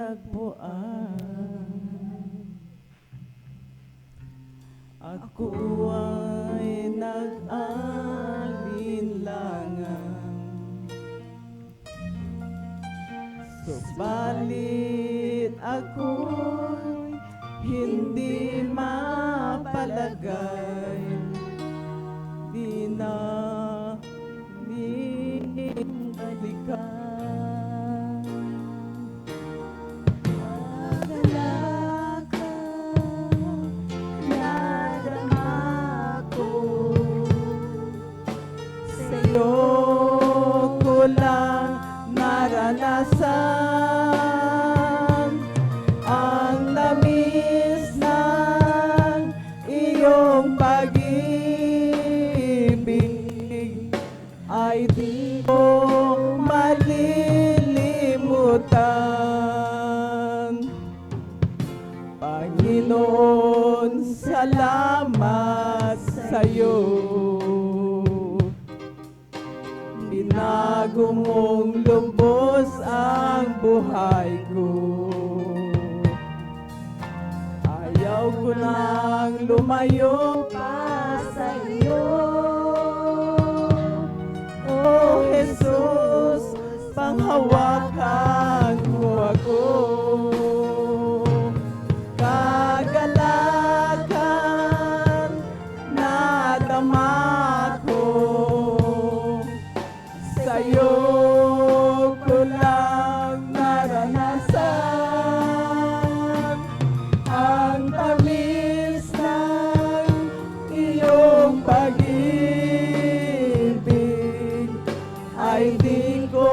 natagpuan. Ako ay nag-alinlangan, subalit ako'y hindi mapalagay. Di na balikan. Nadala ka, nadama ko, sa'yo ko lang naranasan ang tamis ng iyong pag-ibig. Ay di ko malilimutan. Panginoon, salamat sa'yo. Binago mong lubos ang buhay ko. Ayaw ko nang lumayo pa sa iyo. Oh Jesus, panghawakan mo ako. Kagalakan nadama ko, sa'yo ko lang naranasan ang tamis ng iyong pag-ibig. Ay di ko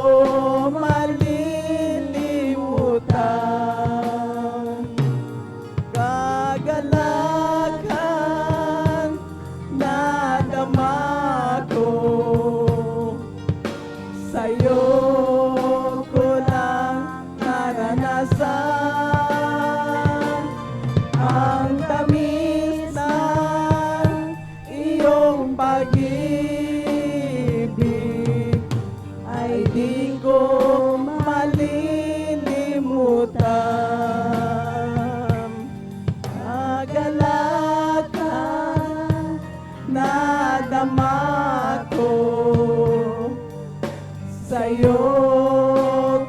malilimutan. Kagalakan nadama ko, sa'yo ko lang naranasan ang tamis ng iyong pag-ibig. Ay di ko malilimutan. Kagalakan nadama ko, sa'yo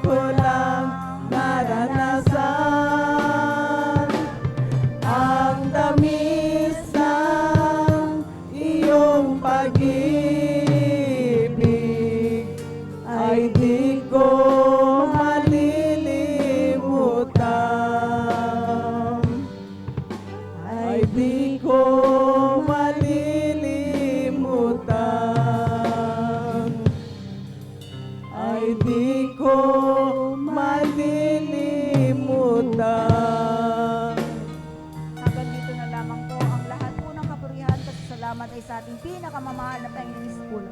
ko lang naranasan ang tamis ng iyong pag-ibig. Ay di ko malilimutan. Ay di ko malilimutan. Ay di ko malilimutan. Hanggang dito na lamang po ang lahat po ng kapurihan at salamat ay sa ating pinakamamahal na Panginoong School.